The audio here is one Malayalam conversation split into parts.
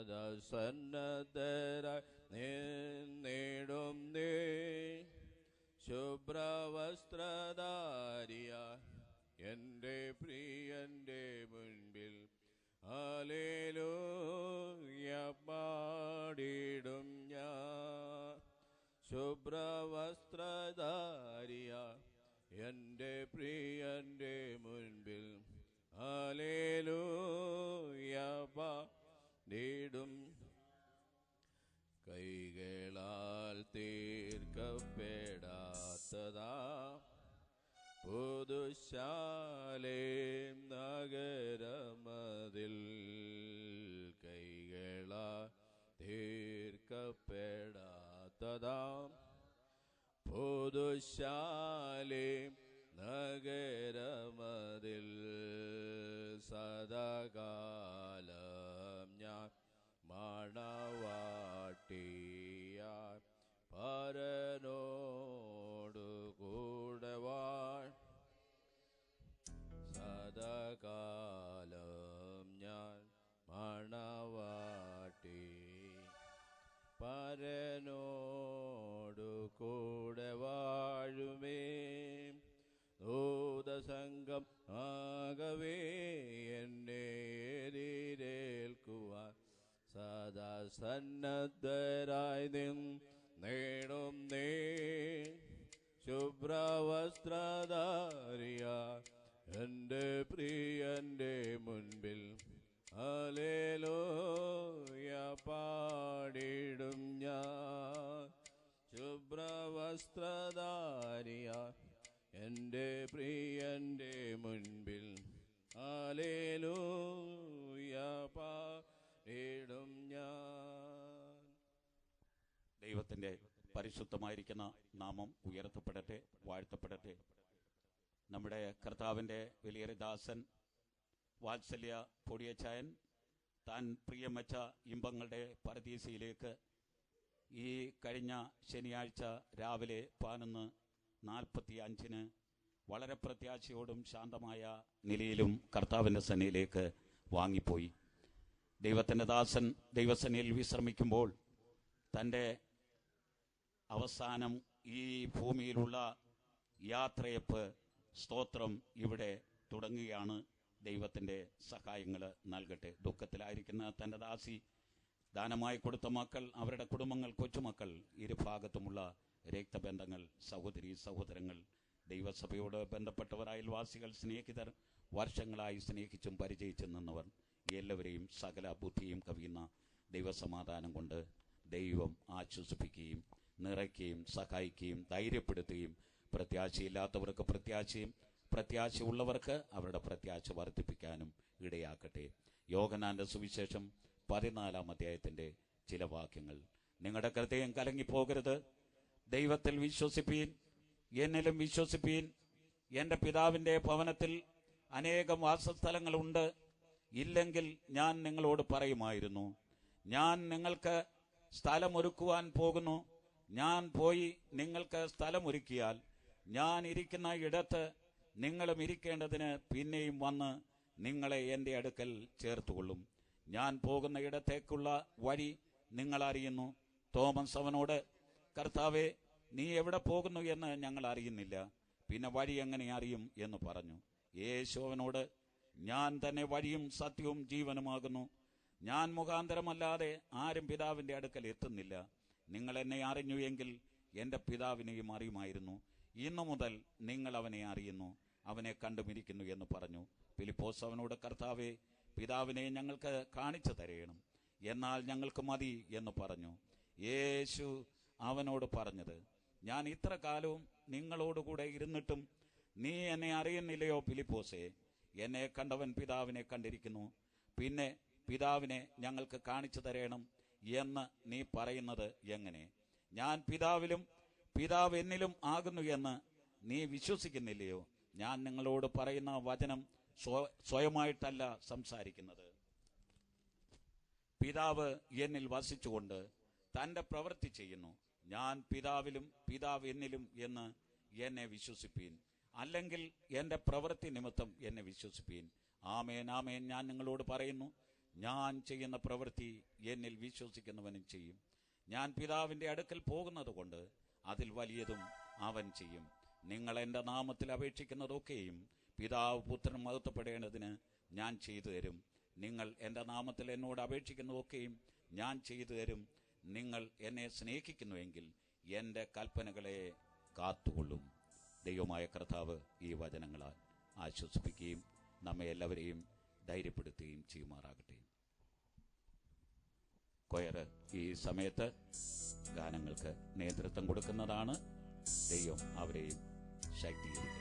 സദാ സന്നദ്ധരായി നിന്നിടും നീ ശുഭ്രവസ്ത്രധാരിയ എൻ്റെ പ്രിയൻ്റെ മുൻപിൽ ഹല്ലേലൂയ പാടിടും ഞാൻ. ശുഭ്രവസ്ത്രധാരിയ എൻ്റെ പ്രിയൻ്റെ മുൻപിൽ ഹല്ലേലൂയ പാടിടും. കൈകളാൽ തീർക്കപ്പെടാത്തതാ പുതുശാലേം നഗരമതിൽ, കൈകളാൽ തീർക്കപ്പെടാത്തതാ പുതുശാലേം നഗരമതിൽ, സദാകാലം ഞാൻ മണവാട്ടിയായി പരനോടു കൂടെ വാഴ. സദാകാലം ഞാൻ മണവാട്ടി പരനോടു കൂടെ വാഴുമേ. ദൂതസംഘം ആകവേ എന്നെ എതിരേൽക്കുവാൻ സദാ സന്നദ്ധരായി നിന്നിടും നീ ശുഭ്രവസ്ത്രധാരിയ എൻ്റെ പ്രിയൻ്റെ മുൻപിൽ ഹല്ലേലൂയ പാടിടും ഞാൻ. ശുഭ്രവസ്ത്രധാരിയ എൻ്റെ പ്രിയൻ്റെ മുൻപിൽ ഹല്ലേലൂയ പാടിടും ഞാൻ. ദൈവത്തിൻ്റെ പരിശുദ്ധമായിരിക്കുന്ന നാമം ഉയർത്തപ്പെടട്ടെ, വാഴ്ത്തപ്പെടട്ടെ. നമ്മുടെ കർത്താവിൻ്റെ വലിയൊരു ദാസൻ വാത്സല്യ പൊടിയച്ചായൻ താൻ പ്രിയം വെച്ച ഇമ്പങ്ങളുടെ പരദീസയിലേക്ക് ഈ കഴിഞ്ഞ ശനിയാഴ്ച രാവിലെ 11:45 വളരെ പ്രത്യാശയോടും ശാന്തമായ നിലയിലും കർത്താവിൻ്റെ സന്നിധിയിലേക്ക് വാങ്ങിപ്പോയി. ദൈവത്തിൻ്റെ ദാസൻ ദൈവസന്നിധിയിൽ വിശ്രമിക്കുമ്പോൾ തൻ്റെ അവസാനം ഈ ഭൂമിയിലുള്ള യാത്രയപ്പ് സ്തോത്രം ഇവിടെ തുടങ്ങുകയാണ്. ദൈവത്തിൻ്റെ സഹായങ്ങൾ നൽകട്ടെ. ദുഃഖത്തിലായിരിക്കുന്ന തൻ്റെ ദാസി ദാനമായി കൊടുത്ത മക്കൾ, അവരുടെ കുടുംബങ്ങൾ, കൊച്ചുമക്കൾ, ഇരുഭാഗത്തുമുള്ള രക്തബന്ധങ്ങൾ, സഹോദരി സഹോദരങ്ങൾ, ദൈവസഭയോട് ബന്ധപ്പെട്ടവർ, അയൽവാസികൾ, സ്നേഹിതർ, വർഷങ്ങളായി സ്നേഹിച്ചും പരിചയിച്ചും നിന്നവർ, എല്ലാവരെയും സകല ബുദ്ധിയും കവിയുന്ന ദൈവസമാധാനം കൊണ്ട് ദൈവം ആശ്വസിപ്പിക്കുകയും നിറയ്ക്കുകയും സഹായിക്കുകയും ധൈര്യപ്പെടുത്തുകയും പ്രത്യാശയില്ലാത്തവർക്ക് പ്രത്യാശയും പ്രത്യാശയുള്ളവർക്ക് അവരുടെ പ്രത്യാശ വർദ്ധിപ്പിക്കാനും ഇടയാക്കട്ടെ. യോഹന്നാന്റെ സുവിശേഷം 14-ാം അധ്യായത്തിൻ്റെ ചില വാക്യങ്ങൾ. നിങ്ങളുടെ ഹൃദയം കലങ്ങിപ്പോകരുത്, ദൈവത്തിൽ വിശ്വസിപ്പീൻ, എന്നിലും വിശ്വസിപ്പീൻ. എൻ്റെ പിതാവിൻ്റെ ഭവനത്തിൽ അനേകം വാസസ്ഥലങ്ങളുണ്ട്. ഇല്ലെങ്കിൽ ഞാൻ നിങ്ങളോട് പറയുമായിരുന്നു. ഞാൻ നിങ്ങൾക്ക് സ്ഥലമൊരുക്കുവാൻ പോകുന്നു. ഞാൻ പോയി നിങ്ങൾക്ക് സ്ഥലമൊരുക്കിയാൽ ഞാൻ ഇരിക്കുന്ന ഇടത്ത് നിങ്ങളും ഇരിക്കേണ്ടതിന് പിന്നെയും വന്ന് നിങ്ങളെ എൻ്റെ അടുക്കൽ ചേർത്തുകൊള്ളും. ഞാൻ പോകുന്ന ഇടത്തേക്കുള്ള വഴി നിങ്ങൾ അറിയുന്നു. തോമസ് അവനോട്, കർത്താവേ, നീ എവിടെ പോകുന്നു എന്ന് ഞങ്ങൾ അറിയുന്നില്ല, പിന്നെ വഴി എങ്ങനെ അറിയും എന്ന് പറഞ്ഞു. യേശു അവനോട്, ഞാൻ തന്നെ വഴിയും സത്യവും ജീവനുമാകുന്നു. ഞാൻ മുഖാന്തരമല്ലാതെ ആരും പിതാവിൻ്റെ അടുക്കൽ എത്തുന്നില്ല. നിങ്ങൾ എന്നെ അറിഞ്ഞു എങ്കിൽ എൻ്റെ പിതാവിനെയും അറിയുമായിരുന്നു. ഇന്നു മുതൽ നിങ്ങൾ അവനെ അറിയുന്നു, അവനെ കണ്ടുമിരിക്കുന്നു എന്ന് പറഞ്ഞു. ഫിലിപ്പോസ് അവനോട്, കർത്താവേ, പിതാവിനെ ഞങ്ങൾക്ക് കാണിച്ചു തരയണം, എന്നാൽ ഞങ്ങൾക്ക് മതി എന്ന് പറഞ്ഞു. യേശു അവനോട് പറഞ്ഞത്, ഞാൻ ഇത്ര കാലവും നിങ്ങളോടുകൂടെ ഇരുന്നിട്ടും നീ എന്നെ അറിയുന്നില്ലയോ ഫിലിപ്പോസേ? എന്നെ കണ്ടവൻ പിതാവിനെ കണ്ടിരിക്കുന്നു. പിന്നെ പിതാവിനെ ഞങ്ങൾക്ക് കാണിച്ചു തരയണം എന്ന് നീ പറയുന്നത് എങ്ങനെ? ഞാൻ പിതാവിലും പിതാവ് എന്നിലും ആകുന്നു എന്ന് നീ വിശ്വസിക്കുന്നില്ലയോ? ഞാൻ നിങ്ങളോട് പറയുന്ന വചനം സ്വയമായിട്ടല്ല സംസാരിക്കുന്നത്. പിതാവ് എന്നിൽ വസിച്ചുകൊണ്ട് തൻ്റെ പ്രവൃത്തി ചെയ്യുന്നു. ഞാൻ പിതാവിലും പിതാവ് എന്നിലും എന്ന് എന്നെ വിശ്വസിപ്പീൻ. അല്ലെങ്കിൽ എൻ്റെ പ്രവൃത്തി നിമിത്തം എന്നെ വിശ്വസിപ്പീൻ. ആമേൻ, ആമേൻ, ഞാൻ നിങ്ങളോട് പറയുന്നു, ഞാൻ ചെയ്യുന്ന പ്രവൃത്തി എന്നിൽ വിശ്വസിക്കുന്നവനും ചെയ്യും. ഞാൻ പിതാവിൻ്റെ അടുക്കൽ പോകുന്നത് കൊണ്ട് അതിൽ വലിയതും അവൻ ചെയ്യും. നിങ്ങൾ എൻ്റെ നാമത്തിൽ അപേക്ഷിക്കുന്നതൊക്കെയും പിതാവ് പുത്രൻ മഹത്വപ്പെടേണ്ടതിന് ഞാൻ ചെയ്തു തരും. നിങ്ങൾ എൻ്റെ നാമത്തിൽ എന്നോട് അപേക്ഷിക്കുന്നതൊക്കെയും ഞാൻ ചെയ്തു തരും. നിങ്ങൾ എന്നെ സ്നേഹിക്കുന്നുവെങ്കിൽ എൻ്റെ കൽപ്പനകളെ കാത്തുകൊള്ളും. ദൈവമായ കർത്താവ് ഈ വചനങ്ങളാൽ ആശ്വസിപ്പിക്കുകയും നമ്മെ എല്ലാവരെയും ധൈര്യപ്പെടുത്തുകയും ചെയ്യുമാറാകട്ടെ. കൊയർ ഈ സമയത്ത് ഗാനങ്ങൾക്ക് നേതൃത്വം കൊടുക്കുന്നതാണ്. ദൈവം അവരെയും ശക്തീകരിക്കട്ടെ.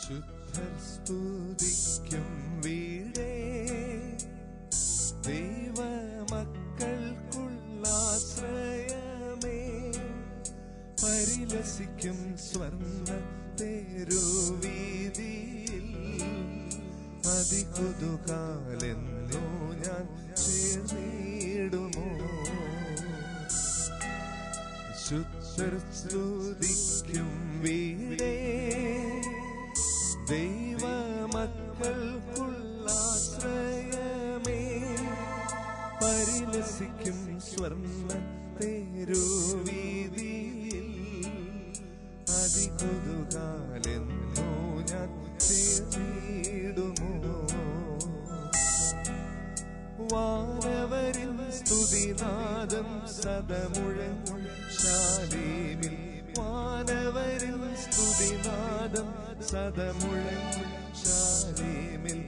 ശുദ്ധർ സ്തുതിക്കും വീടേ, ദൈവമക്കൾക്കുള്ളാശ്രയമേ, പരിലസിക്കും സ്വർണ്ണ തെരുവീതിയിൽ അതികുതുകാലെന്നോ ഞാൻ ചേർന്നിടുമോ. ശുദ്ധർ സ്തുതിക്കും വീടേ, ദൈവമക്കൾക്കുള്ളാശ്രയമേ, പരിലസിക്കും സ്വർണ്ണ തെരുവീതിയിൽ അതികുതുകാലെന്നോ ഞാൻ ചേർന്നിടുമോ. വാനവരിൽ സ്തുതിനാദം സദമുഴങ്ങും ശാലേമിൽ, വാനവരിൽ സ്തുതിനാദം സദമുഴങ്ങും ശാലേമിൽ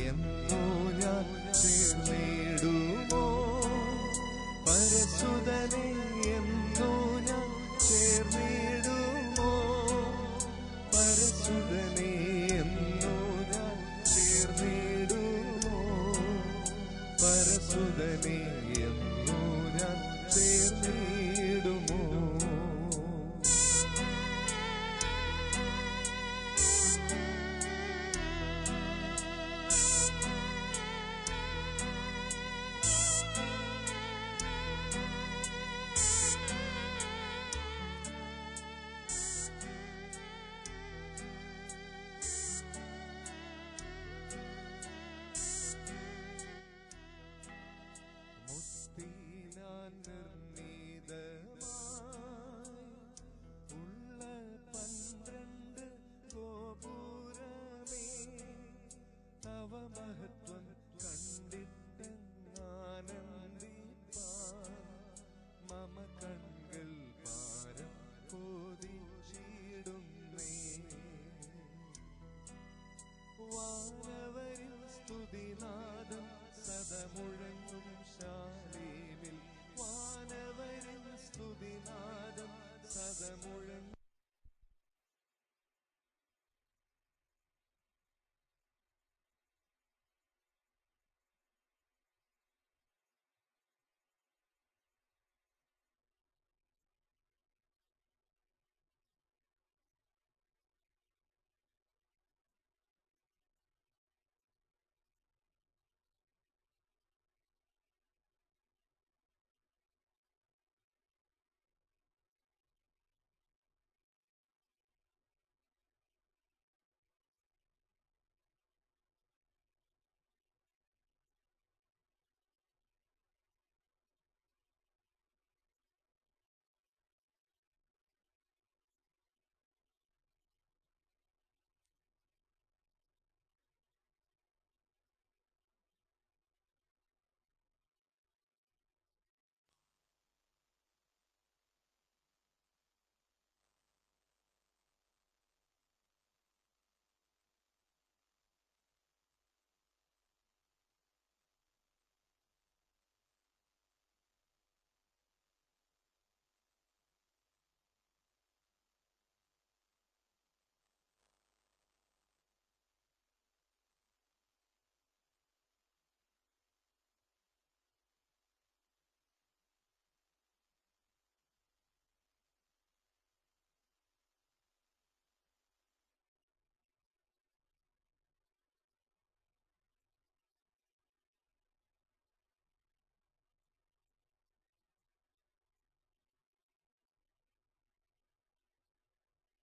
എന്നോ ഞാൻ ചേർന്നിടുമോ. പരസുതനെ